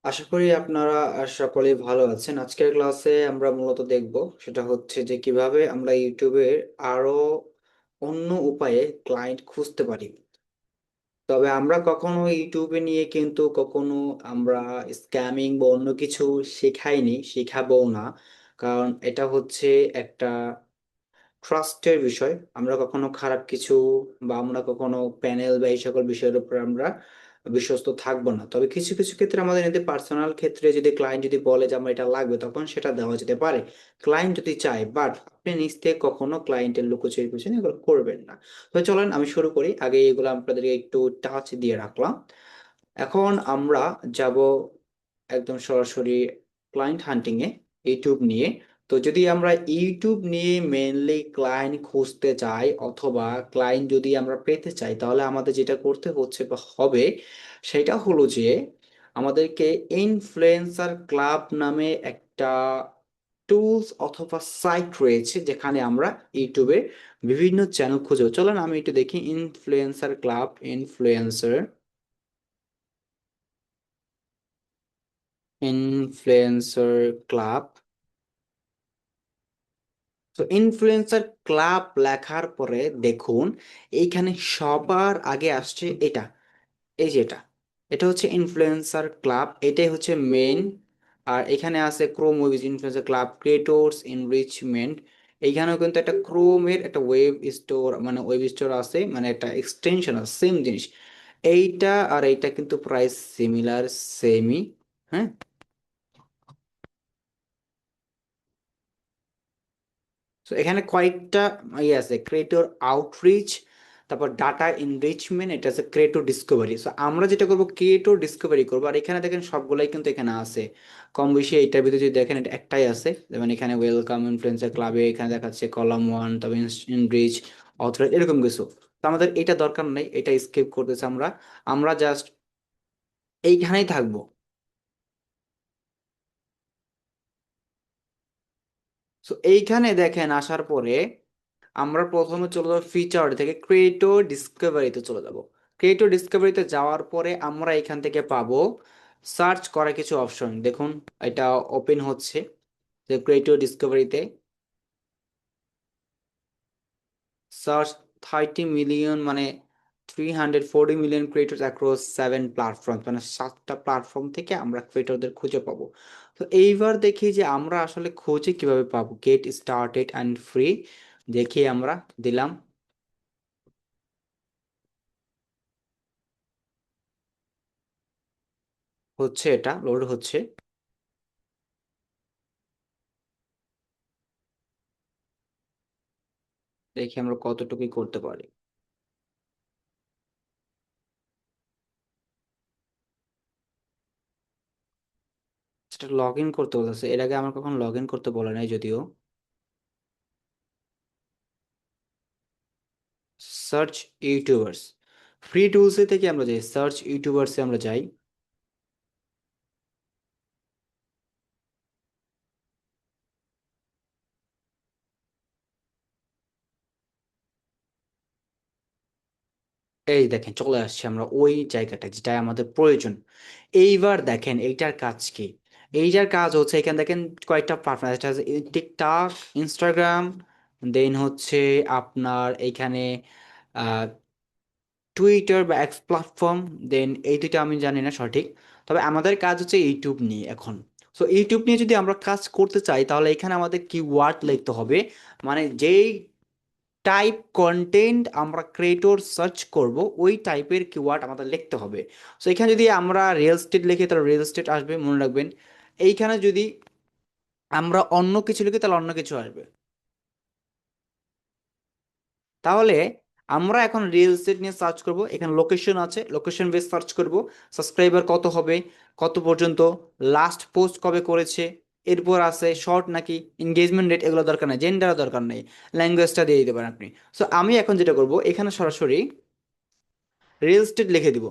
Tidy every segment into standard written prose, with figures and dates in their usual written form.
আশা করি আপনারা সকলেই ভালো আছেন। আজকের ক্লাসে আমরা মূলত দেখব সেটা হচ্ছে যে কিভাবে আমরা ইউটিউবে আরো অন্য উপায়ে ক্লায়েন্ট খুঁজতে পারি। তবে আমরা কখনো ইউটিউবে নিয়ে কিন্তু কখনো আমরা স্ক্যামিং বা অন্য কিছু শেখাইনি, শেখাবো না। কারণ এটা হচ্ছে একটা ট্রাস্টের বিষয়। আমরা কখনো খারাপ কিছু বা আমরা কখনো প্যানেল বা এই সকল বিষয়ের উপর আমরা বিশ্বস্ত থাকবো না। তবে কিছু কিছু ক্ষেত্রে আমাদের যদি পার্সোনাল ক্ষেত্রে যদি ক্লায়েন্ট যদি বলে যে আমার এটা লাগবে, তখন সেটা দেওয়া যেতে পারে ক্লায়েন্ট যদি চায়। বাট আপনি নিজ থেকে কখনো ক্লায়েন্টের লুকোচুরি পিছনে এগুলো করবেন না। তো চলেন আমি শুরু করি। আগে এগুলো আপনাদেরকে একটু টাচ দিয়ে রাখলাম। এখন আমরা যাব একদম সরাসরি ক্লায়েন্ট হান্টিং এ, ইউটিউব নিয়ে। তো যদি আমরা ইউটিউব নিয়ে মেইনলি ক্লায়েন্ট খুঁজতে চাই অথবা ক্লায়েন্ট যদি আমরা পেতে চাই, তাহলে আমাদের যেটা করতে হচ্ছে বা হবে সেটা হলো যে আমাদেরকে ইনফ্লুয়েন্সার ক্লাব নামে একটা টুলস অথবা সাইট রয়েছে, যেখানে আমরা ইউটিউবে বিভিন্ন চ্যানেল খুঁজে। চলেন আমি একটু দেখি ইনফ্লুয়েন্সার ক্লাব, ইনফ্লুয়েন্সার ক্লাব। তো ইনফ্লুয়েন্সার ক্লাব লেখার পরে দেখুন এইখানে সবার আগে আসছে এটা, এই যে এটা, এটা হচ্ছে ইনফ্লুয়েন্সার ক্লাব, এটাই হচ্ছে মেইন। আর এখানে আছে Chrome web influencer club creators enrichment. এইখানেও কিন্তু একটা ক্রোমের একটা ওয়েব স্টোর, মানে ওয়েব স্টোর আছে, মানে একটা এক্সটেনশন আছে, সেম জিনিস। এইটা আর এইটা কিন্তু প্রায় সিমিলার, সেমই। হ্যাঁ। তো এখানে কয়েকটা ইয়ে আছে, ক্রিয়েটর আউটরিচ, তারপর ডাটা এনরিচমেন্ট, এটা আছে ক্রিয়েটর ডিসকভারি। সো আমরা যেটা করবো ক্রিয়েটর ডিসকভারি করবো। আর এখানে দেখেন সবগুলাই কিন্তু এখানে আছে কম বেশি। এইটার ভিতরে যদি দেখেন এটা একটাই আছে, যেমন এখানে ওয়েলকাম ইনফ্লুয়েন্সার ক্লাবে, এখানে দেখাচ্ছে কলাম ওয়ান, তারপর এনরিচ, অথরাইজ, এরকম কিছু। তো আমাদের এটা দরকার নেই, এটা স্কিপ করতেছে আমরা। আমরা জাস্ট এইখানেই থাকবো। সো এইখানে দেখেন আসার পরে আমরা প্রথমে চলে যাবো ফিচার থেকে ক্রিয়েটর ডিসকভারিতে চলে যাব। ক্রিয়েটর ডিসকভারিতে যাওয়ার পরে আমরা এখান থেকে পাবো সার্চ করা কিছু অপশন। দেখুন এটা ওপেন হচ্ছে যে ক্রিয়েটর ডিসকভারিতে সার্চ 30 মিলিয়ন, মানে 340 মিলিয়ন ক্রিয়েটর অ্যাক্রস 7 প্ল্যাটফর্ম, মানে 7টা প্ল্যাটফর্ম থেকে আমরা ক্রিয়েটরদের খুঁজে পাবো। তো এইবার দেখি যে আমরা আসলে খুঁজে কিভাবে পাবো। গেট স্টার্টেড অ্যান্ড ফ্রি, দেখি আমরা দিলাম, হচ্ছে এটা লোড হচ্ছে। দেখি আমরা কতটুকু করতে পারি। সেটা লগ ইন করতে বলতেছে, এর আগে আমার কখন লগ ইন করতে বলে নাই যদিও। সার্চ ইউটিউবার্স, ফ্রি টুলসে থেকে আমরা যাই, সার্চ ইউটিউবার্সে আমরা যাই। এই দেখেন চলে আসছে আমরা ওই জায়গাটা যেটা আমাদের প্রয়োজন। এইবার দেখেন এইটার কাজ কি। এইটার কাজ হচ্ছে এখানে দেখেন কয়েকটা প্ল্যাটফর্ম, এটা হচ্ছে টিকটক, ইনস্টাগ্রাম, দেন হচ্ছে আপনার এইখানে টুইটার বা এক্স প্ল্যাটফর্ম, দেন এই দুইটা আমি জানি না সঠিক। তবে আমাদের কাজ হচ্ছে ইউটিউব নিয়ে এখন। সো ইউটিউব নিয়ে যদি আমরা কাজ করতে চাই, তাহলে এখানে আমাদের কিওয়ার্ড লিখতে হবে, মানে যেই টাইপ কন্টেন্ট আমরা ক্রিয়েটর সার্চ করব ওই টাইপের কিওয়ার্ড আমাদের লিখতে হবে। সো এখানে যদি আমরা রিয়েল এস্টেট লিখি তাহলে রিয়েল এস্টেট আসবে, মনে রাখবেন। এইখানে যদি আমরা অন্য কিছু লিখি তাহলে অন্য কিছু আসবে। তাহলে আমরা এখন রিয়েল এস্টেট নিয়ে সার্চ করব, এখানে লোকেশন আছে, লোকেশন বেস সার্চ করব, সাবস্ক্রাইবার কত হবে, কত পর্যন্ত, লাস্ট পোস্ট কবে করেছে, এরপর আছে শর্ট নাকি, এঙ্গেজমেন্ট রেট, এগুলো দরকার নেই, জেন্ডার দরকার নেই, ল্যাঙ্গুয়েজটা দিয়ে দিতে পারেন আপনি। সো আমি এখন যেটা করব এখানে সরাসরি রিয়েল এস্টেট লিখে দিব।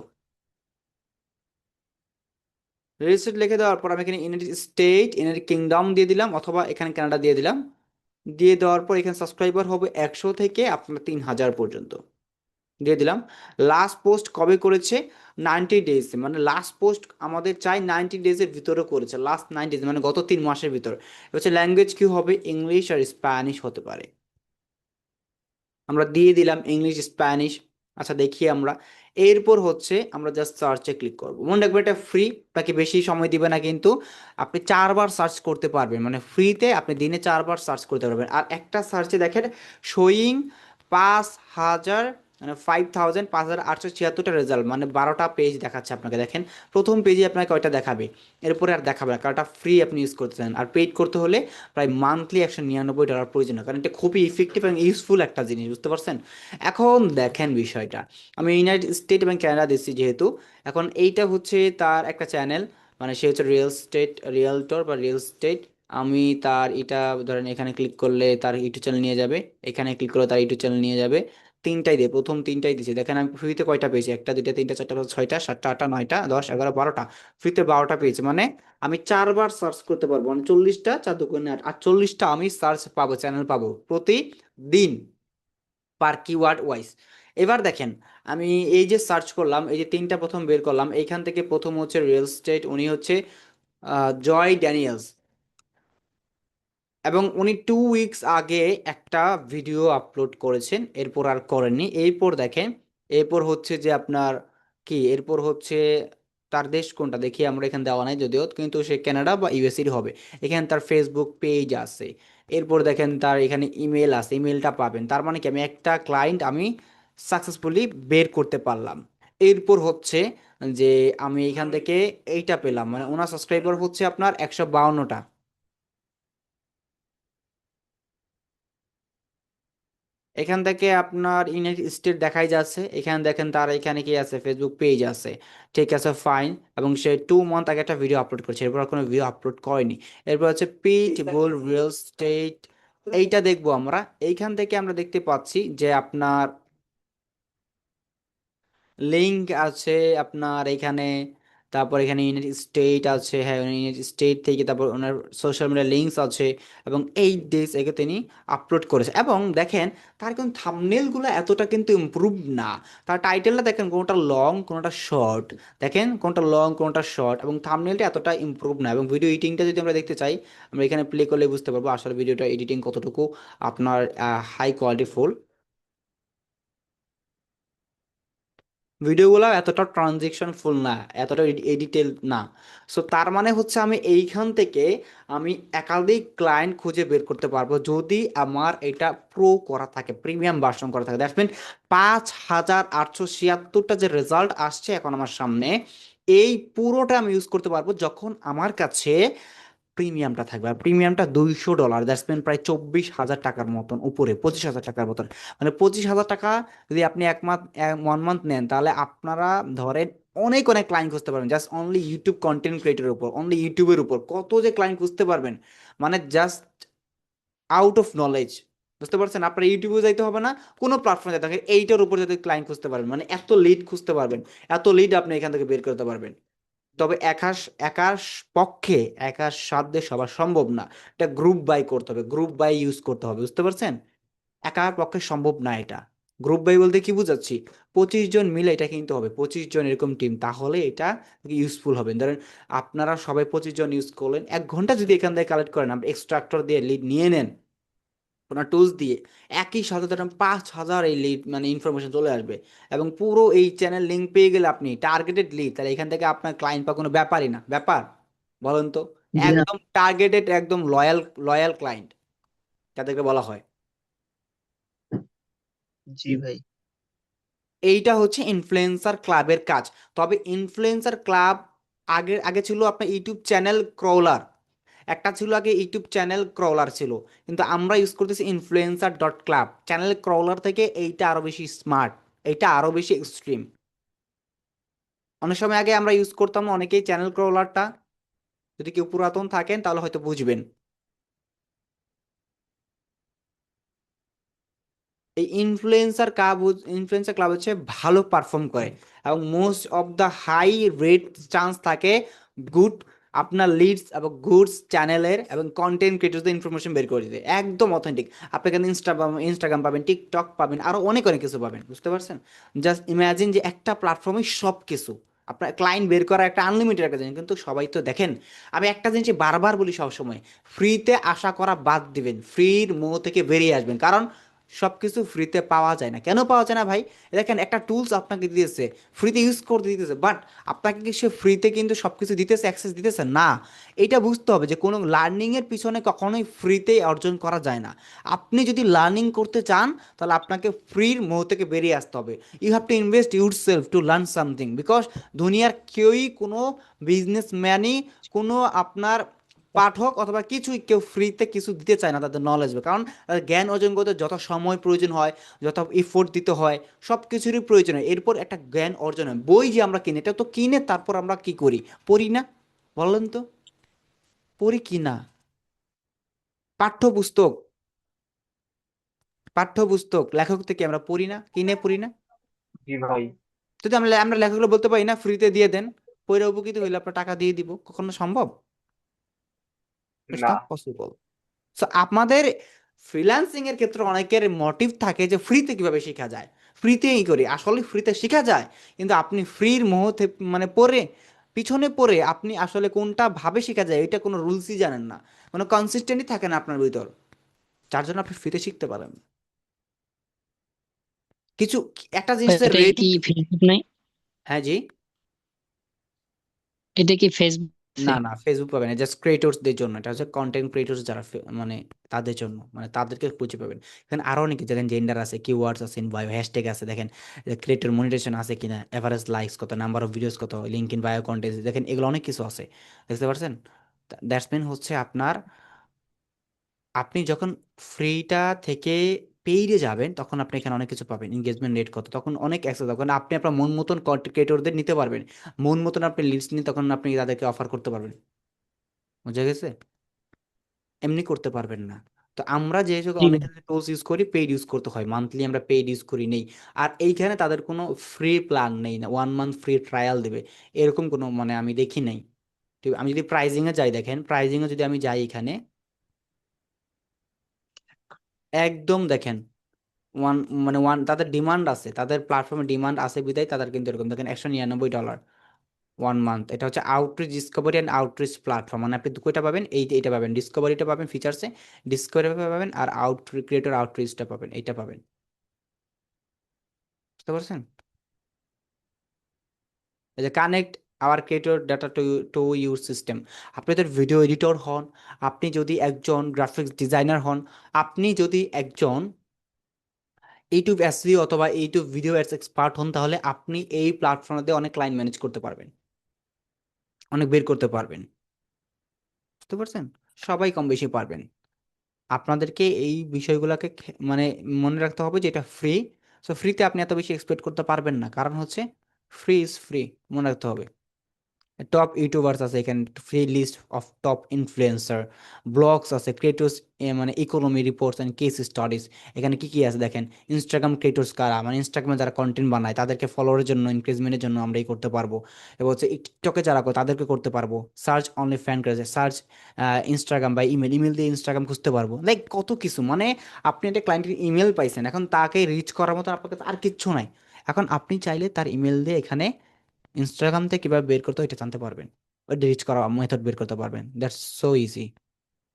রিয়েল এস্টেট লিখে দেওয়ার পর আমি এখানে ইউনাইটেড স্টেট, ইউনাইটেড কিংডম দিয়ে দিলাম, অথবা এখানে কানাডা দিয়ে দিলাম। দিয়ে দেওয়ার পর এখানে সাবস্ক্রাইবার হবে 100 থেকে আপনার 3000 পর্যন্ত। দিয়ে দিলাম। লাস্ট পোস্ট কবে করেছে? 90 ডেজ, মানে লাস্ট পোস্ট আমাদের চাই 90 ডেজের ভিতরে করেছে, লাস্ট 90 ডেজ মানে গত 3 মাসের ভিতরে। হচ্ছে ল্যাঙ্গুয়েজ কি হবে? ইংলিশ আর স্প্যানিশ হতে পারে। আমরা দিয়ে দিলাম ইংলিশ স্প্যানিশ। আচ্ছা দেখি আমরা। এরপর হচ্ছে আমরা জাস্ট সার্চে ক্লিক করবো। মনে রাখবেন এটা ফ্রি, তাকে বেশি সময় দিবে না কিন্তু। আপনি 4 বার সার্চ করতে পারবেন, মানে ফ্রিতে আপনি দিনে 4 বার সার্চ করতে পারবেন। আর একটা সার্চে দেখেন শোয়িং 5,000, মানে 5,000, 5,876টা রেজাল্ট, মানে 12টা পেজ দেখাচ্ছে আপনাকে। দেখেন প্রথম পেজে আপনাকে কয়টা দেখাবে, এরপরে আর দেখাবে না, কারণ এটা ফ্রি আপনি ইউজ করতে চান। আর পেইড করতে হলে প্রায় মান্থলি $199 প্রয়োজন হয়, কারণ এটা খুবই ইফেক্টিভ এবং ইউজফুল একটা জিনিস, বুঝতে পারছেন? এখন দেখেন বিষয়টা, আমি ইউনাইটেড স্টেট এবং কানাডা দিচ্ছি যেহেতু। এখন এইটা হচ্ছে তার একটা চ্যানেল, মানে সে হচ্ছে রিয়েলটর বা রিয়েল স্টেট। আমি তার এটা ধরেন এখানে ক্লিক করলে তার ইউটিউব চ্যানেল নিয়ে যাবে, এখানে ক্লিক করলে তার ইউটিউব চ্যানেল নিয়ে যাবে। তিনটাই দিয়ে, প্রথম তিনটাই দিয়েছি। দেখেন আমি ফ্রিতে কয়টা পেয়েছি, একটা দুইটা তিনটা চারটা পাঁচটা ছয়টা সাতটা আটটা নয়টা 10 11 12টা, ফ্রিতে 12টা পেয়েছি। মানে আমি 4 বার সার্চ করতে পারবো, মানে 40টা, 4 2 8, 48টা আমি সার্চ পাবো, চ্যানেল পাবো প্রতিদিন, পার কিওয়ার্ড ওয়াইজ। এবার দেখেন আমি এই যে সার্চ করলাম, এই যে তিনটা প্রথম বের করলাম, এইখান থেকে প্রথম হচ্ছে রিয়েল স্টেট, উনি হচ্ছে জয় ড্যানিয়েলস। এবং উনি 2 উইকস আগে একটা ভিডিও আপলোড করেছেন, এরপর আর করেননি। এরপর দেখেন, এরপর হচ্ছে যে আপনার কি, এরপর হচ্ছে তার দেশ কোনটা দেখি আমরা, এখানে দেওয়া নাই যদিও, কিন্তু সে কানাডা বা ইউএসএর হবে। এখানে তার ফেসবুক পেজ আছে। এরপর দেখেন তার এখানে ইমেল আছে, ইমেলটা পাবেন। তার মানে কি, আমি একটা ক্লায়েন্ট আমি সাকসেসফুলি বের করতে পারলাম। এরপর হচ্ছে যে আমি এখান থেকে এইটা পেলাম, মানে ওনার সাবস্ক্রাইবার হচ্ছে আপনার 152টা। এখান থেকে আপনার ইউনাইটেড স্টেট দেখাই যাচ্ছে। এখানে দেখেন তার এখানে কি আছে, ফেসবুক পেজ আছে। ঠিক আছে, ফাইন। এবং সে 2 মান্থ আগে একটা ভিডিও আপলোড করেছে, এরপর আর কোনো ভিডিও আপলোড করেনি। এরপর হচ্ছে পিট বুল রিয়েল স্টেট, এইটা দেখবো আমরা। এইখান থেকে আমরা দেখতে পাচ্ছি যে আপনার লিঙ্ক আছে আপনার এখানে। তারপর এখানে ইউনাইটেড স্টেট আছে, হ্যাঁ ইউনাইটেড স্টেট থেকে তারপর ওনার সোশ্যাল মিডিয়া লিঙ্কস আছে। এবং 8 ডেজ আগে তিনি আপলোড করেছে। এবং দেখেন তার কিন্তু থাম্বনেলগুলো এতটা কিন্তু ইমপ্রুভ না। তার টাইটেলটা দেখেন, কোনোটা লং কোনোটা শর্ট। দেখেন কোনটা লং কোনটা শর্ট, এবং থাম্বনেলটা এতটা ইমপ্রুভ না। এবং ভিডিও এডিটিংটা যদি আমরা দেখতে চাই, আমরা এখানে প্লে করলে বুঝতে পারবো আসলে ভিডিওটা এডিটিং কতটুকু আপনার হাই কোয়ালিটি ফুল। ভিডিওগুলো এতটা ট্রানজেকশন ফুল না, এতটা এডিটেল না। সো তার মানে হচ্ছে আমি এইখান থেকে আমি একাধিক ক্লায়েন্ট খুঁজে বের করতে পারবো যদি আমার এটা প্রো করা থাকে, প্রিমিয়াম ভার্সন করা থাকে। দ্যাটস মিন 5,876টা যে রেজাল্ট আসছে এখন আমার সামনে, এই পুরোটা আমি ইউজ করতে পারবো যখন আমার কাছে প্রিমিয়ামটা থাকবে। আর প্রিমিয়ামটা $200, দ্যাটস মিন প্রায় 24,000 টাকার মতন, উপরে 25,000 টাকার মতন। মানে 25,000 টাকা যদি আপনি 1 মান্থ 1 মান্থ নেন, তাহলে আপনারা ধরেন অনেক অনেক ক্লায়েন্ট খুঁজতে পারবেন, জাস্ট অনলি ইউটিউব কন্টেন্ট ক্রিয়েটরের উপর, অনলি ইউটিউবের উপর কত যে ক্লায়েন্ট খুঁজতে পারবেন, মানে জাস্ট আউট অফ নলেজ। বুঝতে পারছেন? আপনার ইউটিউবে যাইতে হবে না, কোনো প্ল্যাটফর্মে যাইতে হবে, এইটার উপর যাতে ক্লায়েন্ট খুঁজতে পারবেন, মানে এত লিড খুঁজতে পারবেন, এত লিড আপনি এখান থেকে বের করতে পারবেন। তবে একার পক্ষে, একার সাধ্যে সবার সম্ভব না। এটা গ্রুপ বাই করতে হবে, গ্রুপ বাই ইউজ করতে হবে, বুঝতে পারছেন? একার পক্ষে সম্ভব না এটা। গ্রুপ বাই বলতে কি বুঝাচ্ছি? 25 জন মিলে এটা কিনতে হবে, 25 জন এরকম টিম, তাহলে এটা ইউজফুল হবে। ধরেন আপনারা সবাই 25 জন ইউজ করলেন, 1 ঘন্টা যদি এখান থেকে কালেক্ট করেন, আপনি এক্সট্রাক্টর দিয়ে লিড নিয়ে নেন, ওনার টুলস দিয়ে, একই সাথে ধরেন 5,000 এই লিড মানে ইনফরমেশন চলে আসবে। এবং পুরো এই চ্যানেল লিঙ্ক পেয়ে গেলে আপনি টার্গেটেড লিড, তাহলে এখান থেকে আপনার ক্লায়েন্ট পাওয়া কোনো ব্যাপারই না। ব্যাপার বলেন তো? জি না। একদম টার্গেটেড, একদম লয়াল, লয়াল ক্লায়েন্ট তাদেরকে বলা হয়। জি ভাই। এইটা হচ্ছে ইনফ্লুয়েন্সার ক্লাবের কাজ। তবে ইনফ্লুয়েন্সার ক্লাব আগে আগে ছিল আপনার ইউটিউব চ্যানেল ক্রলার। একটা ছিল আগে ইউটিউব চ্যানেল ক্রলার ছিল, কিন্তু আমরা ইউজ করতেছি influencer.club। চ্যানেল ক্রলার থেকে এইটা আরো বেশি স্মার্ট, এইটা আরো বেশি এক্সট্রিম। অনেক সময় আগে আমরা ইউজ করতাম না অনেকেই চ্যানেল ক্রলারটা, যদি কেউ পুরাতন থাকেন তাহলে হয়তো বুঝবেন। এই ইনফ্লুয়েন্সার ক্লাব হচ্ছে ভালো পারফর্ম করে, এবং most of the high rate chance থাকে গুড আপনার লিডস এবং গুডস চ্যানেলের এবং কন্টেন্ট ক্রিয়েটরদের ইনফরমেশন বের করে দিতে, একদম অথেন্টিক। আপনি এখানে ইনস্টাগ্রাম পাবেন, টিকটক পাবেন, আরও অনেক অনেক কিছু পাবেন, বুঝতে পারছেন? জাস্ট ইমাজিন যে একটা প্ল্যাটফর্মে সব কিছু আপনার ক্লায়েন্ট বের করা একটা আনলিমিটেড একটা জিনিস, কিন্তু সবাই তো দেখেন। আমি একটা জিনিস বারবার বলি সবসময়, ফ্রিতে আশা করা বাদ দিবেন, ফ্রির মোহ থেকে বেরিয়ে আসবেন। কারণ সব কিছু ফ্রিতে পাওয়া যায় না। কেন পাওয়া যায় না ভাই? দেখেন, একটা টুলস আপনাকে দিয়েছে, ফ্রিতে ইউজ করতে দিতেছে, বাট আপনাকে কি সে ফ্রিতে কিন্তু সব কিছু দিতেছে, অ্যাক্সেস দিতেছে না। এটা বুঝতে হবে যে কোনো লার্নিংয়ের পিছনে কখনোই ফ্রিতে অর্জন করা যায় না। আপনি যদি লার্নিং করতে চান, তাহলে আপনাকে ফ্রির মোহ থেকে বেরিয়ে আসতে হবে। You have to invest yourself to learn something, because দুনিয়ার কেউই, কোনো বিজনেসম্যানই, কোনো আপনার পাঠক অথবা কিছুই, কেউ ফ্রিতে কিছু দিতে চায় না তাদের নলেজ। কারণ জ্ঞান অর্জন করতে যত সময় প্রয়োজন হয়, যত এফোর্ট দিতে হয়, সব কিছুরই প্রয়োজন হয়। এরপর একটা জ্ঞান অর্জন হয়। বই যে আমরা কিনি, এটা তো কিনে তারপর আমরা কি করি? পড়ি না? বলেন তো, পড়ি কি না? পাঠ্যপুস্তক, পাঠ্যপুস্তক লেখক থেকে আমরা পড়ি না, কিনে পড়ি না? জি ভাই। যদি আমরা আমরা লেখকগুলো বলতে পারি না ফ্রিতে দিয়ে দেন, পড়ে উপকৃত হইলে আপনার টাকা দিয়ে দিব, কখনো সম্ভব? ইটস না। Not possible. সো আমাদের ফ্রিল্যান্সিং এর ক্ষেত্রে অনেকের মোটিভ থাকে যে ফ্রিতে কিভাবে শেখা যায়, ফ্রিতেই করি। আসলে ফ্রিতে শেখা যায়, কিন্তু আপনি ফ্রির মোহতে মানে পড়ে, পিছনে পড়ে আপনি আসলে কোনটা ভাবে শেখা যায় এটা কোনো রুলসই জানেন না, কোনো কনসিস্টেন্টই থাকে না আপনার ভিতর, যার জন্য আপনি ফ্রিতে শিখতে পারেন কিছু। একটা জিনিসের এটা রেট। কি ফেসবুক নাই? হ্যাঁ জি। এটা কি ফেসবুক না আছে? না, ফেসবুক পাবেন না, জাস্ট ক্রিয়েটরসদের জন্য। এটা হচ্ছে কন্টেন্ট ক্রিয়েটরস যারা মানে তাদের জন্য, মানে তাদেরকে খুঁজে পাবেন। এখানে আরো অনেক কিছু দেখেন, জেন্ডার আছে, কিওয়ার্ডস আছে, বায়ো হ্যাশট্যাগ আছে, দেখেন ক্রিয়েটর মনিটেশন আছে কিনা, এভারেজ লাইকস কত, নাম্বার অফ ভিডিওস কত, লিঙ্ক ইন বায়ো কন্টেন্ট, দেখেন এগুলো অনেক কিছু আছে। দেখতে পাচ্ছেন? দ্যাটস মিন হচ্ছে আপনার, আপনি যখন ফ্রিটা থেকে পেইডে যাবেন, তখন আপনি এখানে অনেক কিছু পাবেন। এনগেজমেন্ট রেট কত, তখন অনেক অ্যাক্সেস, তখন আপনি আপনার মন মতন কন্টেন্ট ক্রিয়েটরদের নিতে পারবেন, মন মতন আপনি লিস্ট নিয়ে তখন আপনি তাদেরকে অফার করতে পারবেন। বুঝা গেছে? এমনি করতে পারবেন না। তো আমরা যে সকল জি অনেক টুলস ইউজ করি, পেইড ইউজ করতে হয়, মান্থলি আমরা পেইড ইউজ করি নেই। আর এইখানে তাদের কোনো ফ্রি প্ল্যান নেই, না 1 মান্থ ফ্রি ট্রায়াল দেবে, এরকম কোনো মানে আমি দেখি নাই। ঠিক, আমি যদি প্রাইজিংয়ে যাই, দেখেন প্রাইজিংয়ে যদি আমি যাই এখানে, একদম দেখেন ওয়ান, মানে ওয়ান, তাদের ডিমান্ড আছে, তাদের প্ল্যাটফর্মে ডিমান্ড আছে বিদায় তাদের কিন্তু এরকম দেখেন $199 1 মান্থ। এটা হচ্ছে outreach Discovery and outreach platform, মানে আপনি দুটোটা পাবেন, এইটা পাবেন, ডিসকভারিটা পাবেন ফিচার্সে, ডিসকভারি পাবেন, আর ক্রিয়েটর আউটরিচটা পাবেন, এইটা পাবেন। বুঝতে পারছেন? এই যে connect our creator data to to your system. আপনি যদি ভিডিও এডিটর হন, আপনি যদি একজন গ্রাফিক্স ডিজাইনার হন, আপনি যদি একজন ইউটিউব এসইও অথবা ইউটিউব ভিডিও অ্যাডস এক্সপার্ট হন, তাহলে আপনি এই প্ল্যাটফর্মে অনেক ক্লায়েন্ট ম্যানেজ করতে পারবেন, অনেক বের করতে পারবেন। বুঝতে পারছেন? সবাই কম বেশি পারবেন। আপনাদেরকে এই বিষয়গুলোকে মানে মনে রাখতে হবে যে এটা ফ্রি। সো ফ্রিতে আপনি এত বেশি এক্সপেক্ট করতে পারবেন না, কারণ হচ্ছে ফ্রি ইজ ফ্রি, মনে রাখতে হবে। টপ ইউটিউবার্স আছে এখানে, free list of top influencer, blogs আছে, ক্রিয়েটর্স, মানে economy reports and case studies. এখানে কি কি আছে দেখেন, ইনস্টাগ্রাম ক্রিয়েটর্স কারা, মানে ইনস্টাগ্রামে যারা কন্টেন্ট বানায় তাদেরকে ফলোয়ারের জন্য, ইনক্রিজমেন্টের জন্য আমরা এই করতে পারবো। এবং হচ্ছে টিকটকে যারা করে তাদেরকে করতে পারবো। সার্চ অনলি ফ্যান করেছে, সার্চ ইনস্টাগ্রাম বা ইমেল, ইমেল দিয়ে ইনস্টাগ্রাম খুঁজতে পারবো, লাইক কত কিছু। মানে আপনি একটা ক্লায়েন্টের ইমেল পাইছেন, এখন তাকে রিচ করার মতো আপনার কাছে আর কিচ্ছু নাই। এখন আপনি চাইলে তার ইমেল দিয়ে এখানে ইনস্টাগ্রাম থেকে কিভাবে বের করতে হয় এটা জানতে পারবেন, ওই রিচ করা মেথড বের করতে পারবেন। That's so easy.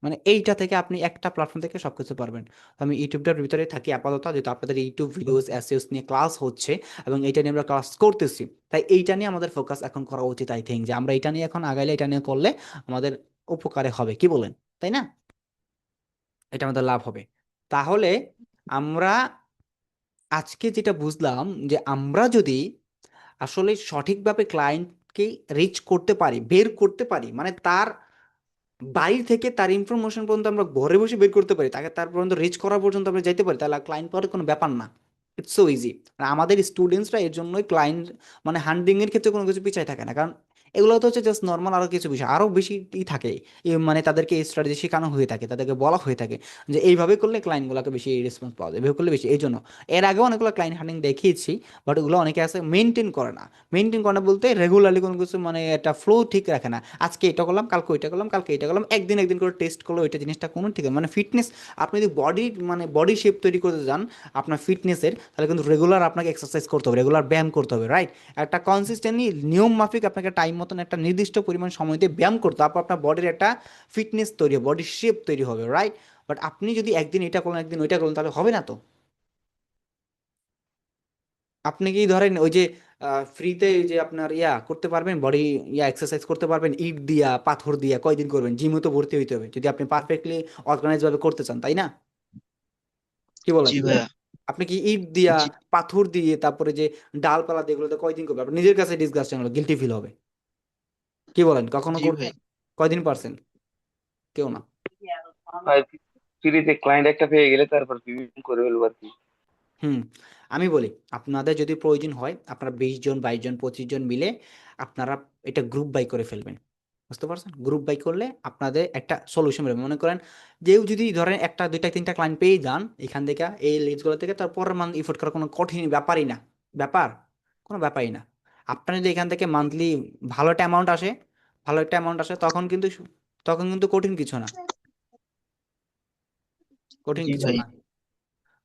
মানে এইটা থেকে আপনি একটা প্ল্যাটফর্ম থেকে সবকিছু পারবেন। তো আমি ইউটিউবটার ভিতরে থাকি আপাতত, যেহেতু আপনাদের ইউটিউব ভিডিওস এসইওস নিয়ে ক্লাস হচ্ছে এবং এইটা নিয়ে আমরা ক্লাস করতেছি, তাই এইটা নিয়ে আমাদের ফোকাস এখন করা উচিত। আই থিঙ্ক যে আমরা এটা নিয়ে এখন আগাইলে, এটা নিয়ে করলে আমাদের উপকারে হবে, কি বলেন? তাই না? এটা আমাদের লাভ হবে। তাহলে আমরা আজকে যেটা বুঝলাম, যে আমরা যদি আসলে সঠিকভাবে ক্লায়েন্টকে রিচ করতে পারি, বের করতে পারি, মানে তার বাড়ি থেকে তার ইনফরমেশন পর্যন্ত আমরা ঘরে বসে বের করতে পারি, তাকে তার পর্যন্ত রিচ করা পর্যন্ত আমরা যাইতে পারি, তাহলে ক্লায়েন্ট পাওয়ার কোনো ব্যাপার না। It's so easy. আমাদের স্টুডেন্টসরা এর জন্যই ক্লায়েন্ট মানে হান্ডিং এর ক্ষেত্রে কোনো কিছু পিছায় থাকে না, কারণ এগুলো তো হচ্ছে জাস্ট নর্মাল, আরো কিছু বিষয় আরো বেশি থাকে। মানে তাদেরকে এই স্ট্র্যাটেজি শেখানো হয়ে থাকে, তাদেরকে বলা হয়ে থাকে যে এইভাবে করলে ক্লায়েন্টগুলোকে বেশি রেসপন্স পাওয়া যায়, এভাবে করলে বেশি। এই জন্য এর আগেও অনেকগুলো ক্লায়েন্ট হান্টিং দেখিয়েছি, বাট ওগুলো অনেকে আছে মেনটেন করে না। মেনটেন করে না বলতে রেগুলারলি কোনো কিছু মানে একটা ফ্লো ঠিক রাখে না। আজকে এটা করলাম, কালকে ওইটা করলাম, কালকে এটা করলাম, একদিন একদিন করে টেস্ট করলো, ওইটা জিনিসটা কোনো ঠিক আছে মানে ফিটনেস। আপনি যদি বডি মানে বডি শেপ তৈরি করতে যান আপনার ফিটনেসের, তাহলে কিন্তু রেগুলার আপনাকে এক্সারসাইজ করতে হবে, রেগুলার ব্যায়াম করতে হবে, রাইট? একটা কনসিস্টেন্টলি নিয়ম মাফিক আপনাকে টাইম মতন একটা নির্দিষ্ট পরিমাণ সময় দিয়ে ব্যায়াম করতে, তারপর আপনার বডির একটা ফিটনেস তৈরি হবে, বডির শেপ তৈরি হবে, রাইট? বাট আপনি যদি একদিন এটা করলেন একদিন ওইটা করলেন তাহলে হবে না তো। আপনি কি ধরেন ওই যে ফ্রিতে যে আপনার করতে পারবেন বডি এক্সারসাইজ করতে পারবেন ইট দিয়া পাথর দিয়া, কয়দিন করবেন? জিমে তো ভর্তি হইতে হবে যদি আপনি পারফেক্টলি অর্গানাইজ ভাবে করতে চান, তাই না? কি বলেন? জি ভাইয়া। আপনি কি ইট দিয়া জি। পাথর দিয়ে তারপরে যে ডালপালা দিয়ে এগুলোতে কয়দিন করবেন? আপনার নিজের কাছে ডিসগাস্টিং হলো, গিলটি ফিল হবে। কি বলেন, কখনো জি ভাই। করছেন? কয়দিন পারছেন? কেউ না। ভাই, ফ্রিতে ক্লায়েন্ট একটা পেয়ে গেলে তারপর পেমেন্ট করে ফেলবো আর কি। হুম। আমি বলি, আপনাদের যদি প্রয়োজন হয় আপনারা 20 জন 22 জন 25 জন মিলে আপনারা এটা গ্রুপ বাই করে ফেলবেন। বুঝতে পারছেন? গ্রুপ বাই করলে আপনাদের একটা সলিউশন বেরোবে। মনে করেন যেও যদি ধরেন একটা দুইটা তিনটা ক্লায়েন্ট পেয়ে যান এখান থেকে, এই লিডসগুলো থেকে, তার পরের মান্থ ইফোর্ট করা কোনো কঠিন ব্যাপারই না। ব্যাপার কোনো ব্যাপারই না। আপনার যদি এখান থেকে মান্থলি ভালো একটা অ্যামাউন্ট আসে, ভালো একটা অ্যামাউন্ট আসে, তখন কিন্তু তখন কিন্তু কঠিন কিছু না, কঠিন জি কিছু ভাই। না।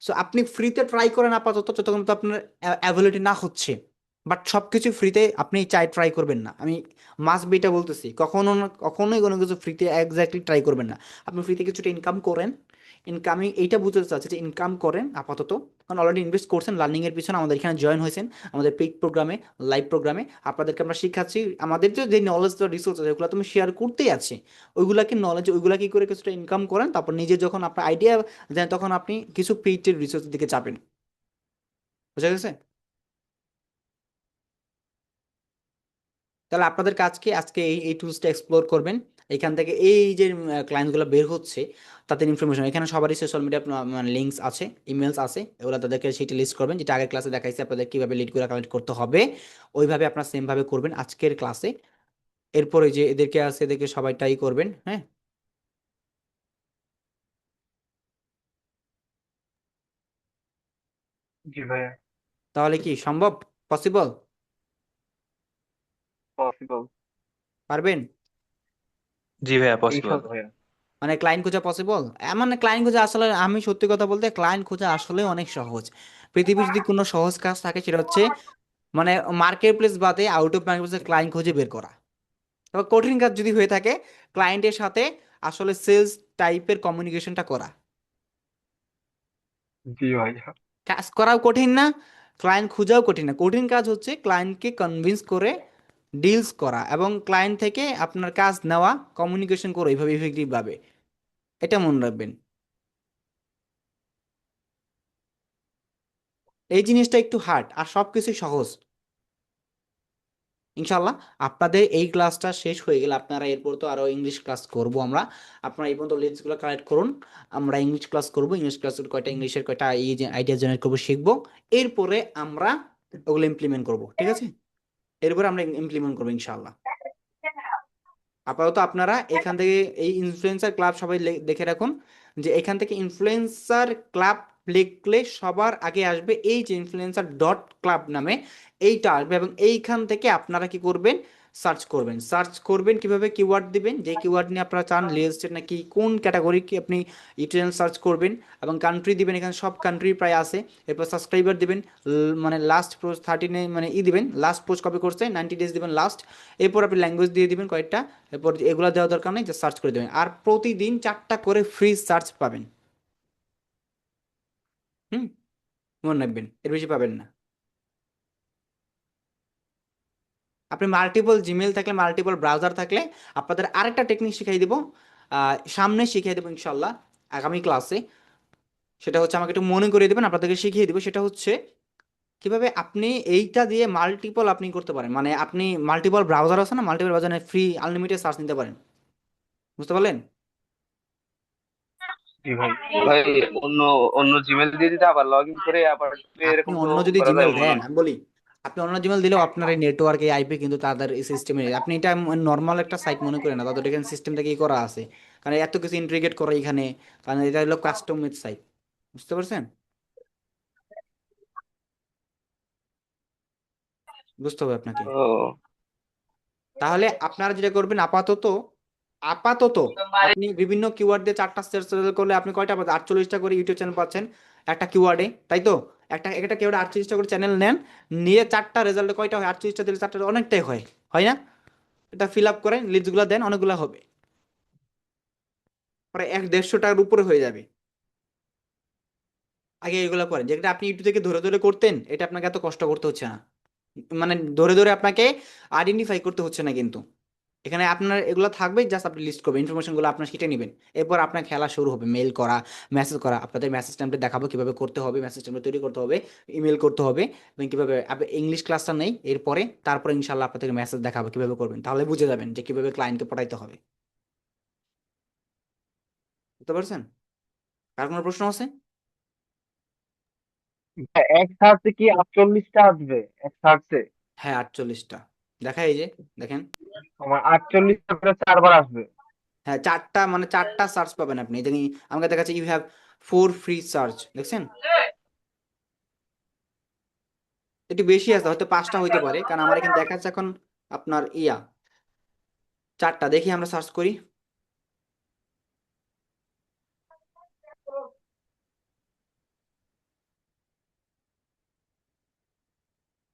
সো আপনি ফ্রিতে ট্রাই করেন আপাতত যতক্ষণ তো আপনার অ্যাভেলিটি না হচ্ছে। বাট সব কিছু ফ্রিতে আপনি ট্রাই করবেন না, আমি মাস্ট বিটা বলতেছি, কখনো না কখনোই কোনো কিছু ফ্রিতে এক্স্যাক্টলি ট্রাই করবেন না। আপনি ফ্রিতে কিছুটা ইনকাম করেন, ইনকামিং এইটা বুঝতে চাচ্ছি যে ইনকাম করেন আপাতত, কারণ অলরেডি ইনভেস্ট করছেন লার্নিংয়ের পিছনে, আমাদের এখানে জয়েন হয়েছেন আমাদের পেইড প্রোগ্রামে, লাইভ প্রোগ্রামে। আপনাদেরকে আমরা শিখাচ্ছি, আমাদের যে নলেজ রিসোর্স আছে ওগুলো তুমি শেয়ার করতেই আছে, ওইগুলাকে নলেজ ওইগুলা কি করে কিছুটা ইনকাম করেন, তারপর নিজে যখন আপনার আইডিয়া দেন তখন আপনি কিছু পেইড রিসোর্সের দিকে যাবেন। বুঝা গেছে? তাহলে আপনাদের কাজ কি আজকে এই এই টুলসটা এক্সপ্লোর করবেন, এখান থেকে এই যে ক্লায়েন্টগুলো বের হচ্ছে তাদের ইনফরমেশন, এখানে সবারই সোশ্যাল মিডিয়া মানে লিঙ্কস আছে, ইমেলস আছে, এগুলো তাদেরকে সেটা লিস্ট করবেন, যেটা আগের ক্লাসে দেখাইছে আপনাদের কিভাবে লিডগুলো কালেক্ট করতে হবে, ওইভাবে আপনারা সেম ভাবে করবেন আজকের ক্লাসে। এরপরে যে এদেরকে আছে এদেরকে সবাইটাই করবেন, হ্যাঁ? জি ভাইয়া। তাহলে কি সম্ভব? পসিবল? পসিবল। পারবেন? জি ভাইয়া, পসিবল। ইনশাল্লাহ ভাইয়া। মানে ক্লায়েন্ট খোঁজা পসিবল? মানে ক্লায়েন্ট খোঁজা আসলে, আমি সত্যি কথা বলতে ক্লায়েন্ট খোঁজা আসলে অনেক সহজ। পৃথিবীর যদি কোনো সহজ কাজ থাকে সেটা হচ্ছে মানে মার্কেট প্লেস বাদে আউট অফ মার্কেট প্লেসে ক্লায়েন্ট খুঁজে বের করা। তবে কঠিন কাজ যদি হয়ে থাকে ক্লায়েন্টের সাথে আসলে সেলস টাইপের কমিউনিকেশনটা করা। জি ভাইয়া। কাজ করাও কঠিন না, ক্লায়েন্ট খোঁজাও কঠিন না। কঠিন কাজ হচ্ছে ক্লায়েন্টকে কনভিন্স করে ডিলস করা এবং ক্লায়েন্ট থেকে আপনার কাজ নেওয়া, কমিউনিকেশন করে এইভাবে ইফেক্টিভ ভাবে। এটা মনে রাখবেন, এই জিনিসটা একটু হার্ড আর সব কিছুই সহজ। ইনশাল্লাহ আপনাদের এই ক্লাসটা শেষ হয়ে গেলে আপনারা এরপর তো আরো ইংলিশ ক্লাস করব আমরা। আপনারা এই পর্যন্ত লিস্টগুলো কালেক্ট করুন, আমরা ইংলিশ ক্লাস করব। ইংলিশ ক্লাসের কয়টা ইংলিশের কয়টা এই যে আইডিয়া জেনারেট করবো শিখবো, এরপরে আমরা ওগুলো ইমপ্লিমেন্ট করব, ঠিক আছে? এরপরে আমরা ইমপ্লিমেন্ট করবো ইনশাল্লাহ। আপাতত আপনারা এখান থেকে এই ইনফ্লুয়েন্সার ক্লাব সবাই দেখে রাখুন, যে এখান থেকে ইনফ্লুয়েন্সার ক্লাব লিখলে সবার আগে আসবে এই যে ইনফ্লুয়েন্সার ডট ক্লাব নামে, এইটা আসবে এবং এইখান থেকে আপনারা কি করবেন, সার্চ করবেন। সার্চ করবেন কিভাবে, কিওয়ার্ড দিবেন, যে কিওয়ার্ড নিয়ে আপনারা চান রিয়েল এস্টেট নাকি কোন ক্যাটাগরি কি আপনি ইউটিউব সার্চ করবেন এবং কান্ট্রি দিবেন, এখানে সব কান্ট্রি প্রায় আছে। এরপর সাবস্ক্রাইবার দিবেন, মানে লাস্ট পোস্ট 13 মানে দিবেন, লাস্ট পোস্ট কবে করছে 90 ডেজ দিবেন লাস্ট। এরপর আপনি ল্যাঙ্গুয়েজ দিয়ে দিবেন কয়েকটা, এরপর এগুলো দেওয়ার দরকার নেই, জাস্ট সার্চ করে দেবেন। আর প্রতিদিন 4টা করে ফ্রি সার্চ পাবেন। হুম, মনে রাখবেন, এর বেশি পাবেন না। আপনি মাল্টিপল জিমেল থাকলে, মাল্টিপল ব্রাউজার থাকলে আপনাদের আরেকটা টেকনিক শিখাই দিব, সামনে শিখিয়ে দেবো ইনশাল্লাহ আগামী ক্লাসে। সেটা হচ্ছে আমাকে একটু মনে করিয়ে দেবেন, আপনাদেরকে শিখিয়ে দিব। সেটা হচ্ছে কিভাবে আপনি এইটা দিয়ে মাল্টিপল আপনি করতে পারেন, মানে আপনি মাল্টিপল ব্রাউজার আছে না, মাল্টিপল ব্রাউজারে ফ্রি আনলিমিটেড সার্চ নিতে পারেন। বুঝতে পারলেন? জি ভাই। ভাই, অন্য অন্য জিমেল দিয়ে দিতে আবার লগ ইন করে আবার আপনি এরকম তো অন্য যদি করা জিমেল যাবে মনে দেন, হয়। আমি বলি আপনি অন্য জিমেল দিলেও আপনার এই নেটওয়ার্ক এই আইপি কিন্তু তাদের এই সিস্টেমে, আপনি এটা নর্মাল একটা সাইট মনে করেন না, তাদের এখানে সিস্টেমটা কি করা আছে, কারণ এত কিছু ইন্টিগ্রেট করা এখানে, কারণ এটা হলো কাস্টম মেড সাইট। বুঝতে পারছেন? বুঝতে হবে আপনাকে। ও তাহলে আপনারা যেটা করবেন আপাতত, আপাতত আপনি বিভিন্ন কিওয়ার্ড দিয়ে 4টা সার্চ করলে আপনি কয়টা পাচ্ছেন? 48টা করে ইউটিউব চ্যানেল পাচ্ছেন একটা কিওয়ার্ডে, তাই তো? একটা কিওয়ার্ডে 48টা করে চ্যানেল নেন, নিয়ে 4টা রেজাল্টে কয়টা হয়? 48টা দিলে 4টা অনেকটাই হয়, হয় না? এটা ফিল আপ করেন, লিস্টগুলো দেন, অনেকগুলো হবে, প্রায় 150-টার উপরে হয়ে যাবে। আগে এগুলো করেন, যেটা আপনি ইউটিউব থেকে ধরে ধরে করতেন, এটা আপনাকে এত কষ্ট করতে হচ্ছে না, মানে ধরে ধরে আপনাকে আইডেন্টিফাই করতে হচ্ছে না কিন্তু। এখানে আপনার এগুলো থাকবে, জাস্ট আপনি লিস্ট করবেন, ইনফরমেশনগুলো আপনার শিটে নেবেন। এরপর আপনার খেলা শুরু হবে, মেল করা, মেসেজ করা। আপনাদের মেসেজ টেমপ্লেট দেখাবো কিভাবে করতে হবে, মেসেজ টেমপ্লেট তৈরি করতে হবে, ইমেল করতে হবে, এবং কিভাবে ইংলিশ ক্লাসটা নেই এরপরে, তারপরে ইনশাল্লাহ আপনাদেরকে মেসেজ দেখাবো কিভাবে করবেন, তাহলে বুঝে যাবেন যে কিভাবে ক্লায়েন্টকে পড়াইতে হবে। বুঝতে পারছেন? আর কোনো প্রশ্ন আছে? এক সার্চে কি 48টা আসবে এক সার্চে? হ্যাঁ, 48টা। দেখা, এই যে দেখেন। আমার 48টা করে 4 বার আসবে। হ্যাঁ, 4টা, মানে 4টা সার্চ পাবেন আপনি, দেখি আমাকে দেখাচ্ছে ইউ হ্যাভ 4 ফ্রি সার্চ, দেখছেন? একটু বেশি আছে, হয়তো 5টা হইতে পারে, কারণ আমার এখানে দেখাচ্ছে এখন আপনার 4টা। দেখি আমরা সার্চ করি।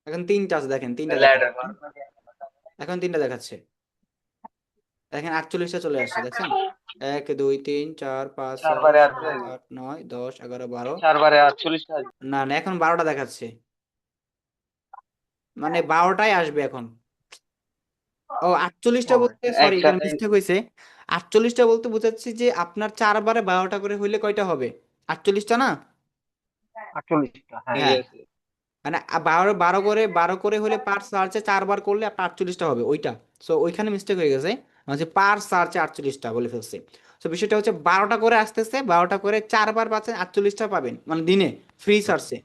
এখন 3টা আছে, দেখেন 3টা দেখাচ্ছে, এখন 3টা দেখাচ্ছে। দেখেন 48টা চলে আসছে, দেখছেন? 1 2 3 4 5 6 4 বারে আসবে, 7 8 9 10 11 12। 4 বারে 48টা আসবে। না না, এখন 12টা দেখাচ্ছে, মানে 12টাই আসবে এখন। ও, 48টা ও বলতে, আচ্ছা, সরি, এখানে একসাথে মিস্টেক হয়েছে। 48টা বলতে বোঝাচ্ছি যে আপনার 4 বারে 12টা করে হইলে কয়টা হবে? 48টা না? 48টা, হ্যাঁ হ্যাঁ, ইয়েস। মানে 12 করে হলে পার সার্চে 4 বার করলে আপনার 48টা হবে ওইটা। সো ওইখানে মিস্টেক হয়ে গেছে, মানে পার সার্চে 48টা বলে ফেলছে। সো বিষয়টা হচ্ছে 12টা করে আসতেছে, 12টা করে 4 বার পাচ্ছেন, 48টা পাবেন, মানে দিনে ফ্রি সার্চে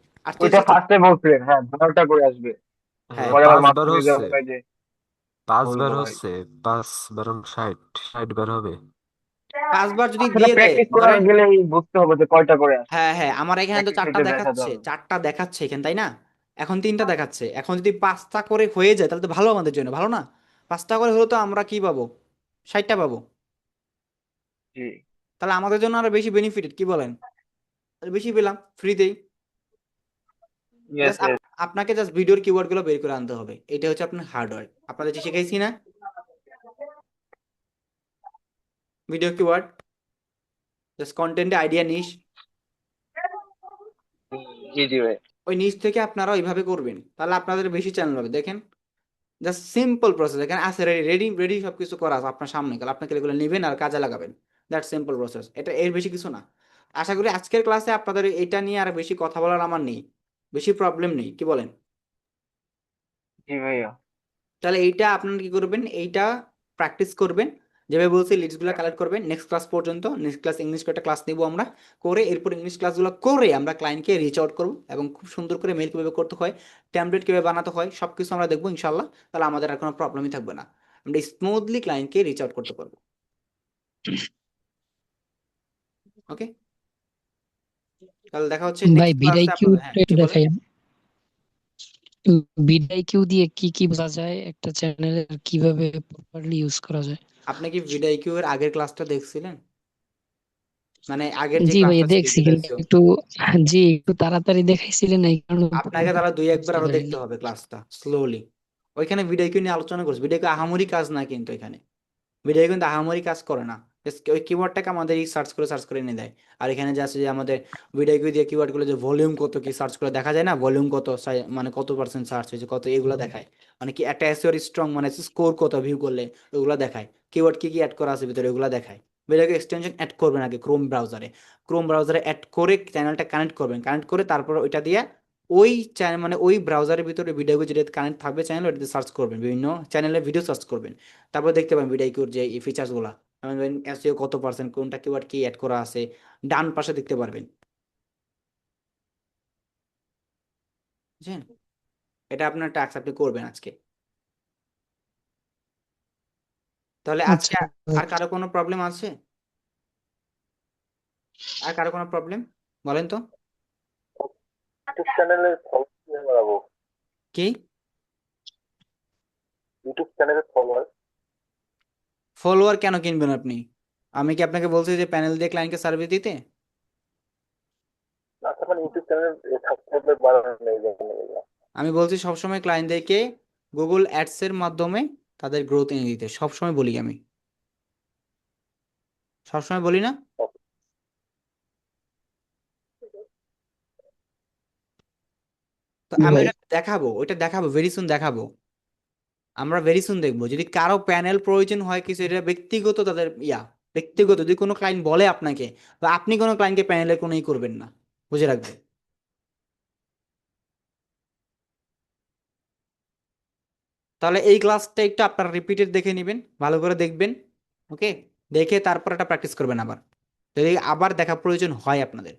ওইটা 48টা ফার্স্টে বলছিলেন, হ্যাঁ 12টা করে আসবে। হ্যাঁ, পরে আবার 5 বার মাঝখানে হচ্ছে, যখন হয় যে পাঁচ ভুল বার বলা হয়। হচ্ছে, 5 বারং 60 বার হবে। 5 বার যদি আসলে দিয়ে দেয়, প্র্যাকটিস করার ধরেন, গেলেই বুঝতে হবে যে কয়টা করে আসে। হ্যাঁ হ্যাঁ, আমার এখানে তো প্র্যাকটিস 4টা হইতে দেখাতে দেখাচ্ছে, হবে। 4টা দেখাচ্ছে এখানে, তাই না? এখন 3টা দেখাচ্ছে, এখন যদি 5টা করে হয়ে যায় তাহলে তো ভালো, আমাদের জন্য ভালো না? 5টা করে হলে তো আমরা কি পাবো? 60টা পাবো। জি, তাহলে আমাদের জন্য আরো বেশি বেনিফিটেড, কি বলেন? তাহলে বেশি পেলাম ফ্রিতেই। Yes just yes. আপনাকে জাস্ট ভিডিওর কিওয়ার্ড গুলো বের করে আনতে হবে, এটা হচ্ছে আপনার হার্ডওয়্যার। আপনাদের যে শিখাইছি না, ভিডিও কিওয়ার্ড, জাস্ট কন্টেন্টে আইডিয়া নিস, জি জি ভাই। ওই নিচ থেকে আপনারা ওইভাবে করবেন, তাহলে আপনাদের বেশি চ্যানেল হবে। দেখেন, জাস্ট সিম্পল প্রসেস, এখানে আছে রেডি রেডি রেডি সবকিছু করা আছে আপনার সামনে, কাল আপনাকে এগুলো নেবেন আর কাজে লাগাবেন। দ্যাট সিম্পল প্রসেস, এটা এর বেশি কিছু না। আশা করি আজকের ক্লাসে আপনাদের এটা নিয়ে আর বেশি কথা বলার আমার নেই, বেশি প্রবলেম নেই, কি বলেন? জি ভাইয়া। তাহলে এইটা আপনারা কি করবেন, এইটা প্র্যাকটিস করবেন, যেভাবে বলছি লিস্টগুলো কালেক্ট করবেন নেক্সট ক্লাস পর্যন্ত। নেক্সট ক্লাস ইংলিশ একটা ক্লাস নিব আমরা, করে এরপর ইংলিশ ক্লাসগুলো করে আমরা ক্লায়েন্টকে রিচ আউট করবো, এবং খুব সুন্দর করে মেল কীভাবে করতে হয়, টেমপ্লেট কীভাবে বানাতে হয়, সব কিছু আমরা দেখবো ইনশাল্লাহ। তাহলে আমাদের আর কোনো প্রবলেমই থাকবে না, আমরা স্মুথলি ক্লায়েন্টকে রিচ আউট করতে পারবো। ওকে, তাহলে দেখা হচ্ছে ভাই নেক্সট বিডাই ক্লাসে কিউ আপনাদের। হ্যাঁ, কি একটু বলেন? দেখাই। বিডাই কিউ দিয়ে কি কি বোঝা যায়, একটা চ্যানেলের কিভাবে প্রপারলি ইউজ করা যায়? আপনি কি ভিডিও এর আগের ক্লাসটা দেখছিলেন, মানে আগের যে জি ভাইয়া ক্লাসটা ছিল দেখছি, কিন্তু ভিডিও? একটু, জি একটু তাড়াতাড়ি দেখাইছিলেন এই কারণে আপনাকে তারা দুই একবার বুঝতে আরো দেখতে পারিনি। হবে ক্লাসটা স্লোলি। ওইখানে ভিডিও নিয়ে আলোচনা করছে, ভিডিও আহামরি কাজ না কিন্তু এখানে, ভিডিও কিন্তু আহামরি কাজ করে না। Just ওই কিওয়ার্ডটাকে আমাদের সার্চ করে এনে দেয়। আর এখানে যে আছে যে আমাদের ভিডিও দিয়ে কিওয়ার্ড গুলো, যে ভলিউম কত কি সার্চ করে দেখা যায় না, ভলিউম কত, মানে কত পার্সেন্ট সার্চ হয়েছে কত, এগুলো দেখায়। মানে কি একটা এসইও স্ট্রং, মানে স্কোর কত ভিউ করলে, ওগুলো দেখায়। কিওয়ার্ড কি কি অ্যাড করা আছে ভিতরে, ওগুলো দেখায়। ভিডিওকে এক্সটেনশন অ্যাড করবেন আগে ক্রোম ব্রাউজারে অ্যাড করে চ্যানেলটা কানেক্ট করবেন, কানেক্ট করে তারপর ওইটা দিয়ে ওই চ্যানেল, মানে ওই ব্রাউজারের ভিতরে ভিডিও যেটা কানেক্ট থাকবে চ্যানেল, ওটাতে সার্চ করবেন, বিভিন্ন চ্যানেলের ভিডিও সার্চ করবেন। তারপর দেখতে পাবেন ভিডিওর যে এই ফিচার্স গুলা, এসইও কত পার্সেন্ট, কোনটা কিওয়ার্ড কি অ্যাড করা আছে, ডান পাশে দেখতে পারবেন। বুঝছেন? এটা আপনার টাস্ক, আপনি করবেন আজকে। তাহলে আজকে আচ্ছা আর কারো কোনো প্রবলেম আছে? আর কারো কোনো প্রবলেম বলেন তো। ইউটিউব চ্যানেলে ফলোয়ার বাড়াবো। কি ইউটিউব চ্যানেলে ফলোয়ার। ফলোয়ার কেন কিনবেন আপনি? আমি কি আপনাকে বলছি যে প্যানেল দিয়ে ক্লায়েন্টকে সার্ভিস দিতে? আচ্ছা, মানে ইউটিউব চ্যানেলে সাবস্ক্রাইবার বাড়ানো নেই জানি। আমি বলছি সবসময় ক্লায়েন্টদেরকে গুগল অ্যাডস এর মাধ্যমে তাদের গ্রোথ এনে দিতে, সবসময় বলি আমি, সবসময় বলি না? তো জি আমি ভাই। ওটা দেখাবো, ওইটা দেখাবো, ভেরি সুন দেখাবো। আমরা ভেরি সুন দেখবো যদি কারো প্যানেল প্রয়োজন হয় কিছু, এটা ব্যক্তিগত তাদের ব্যক্তিগত যদি কোনো ক্লায়েন্ট বলে আপনাকে, বা আপনি কোনো ক্লায়েন্টকে প্যানেলের কোনো করবেন না, বুঝে রাখবেন। তাহলে এই ক্লাসটা একটু আপনারা রিপিটেড দেখে নেবেন, ভালো করে দেখবেন। ওকে, দেখে তারপর এটা প্র্যাকটিস করবেন আবার, যদি আবার দেখা প্রয়োজন হয় আপনাদের।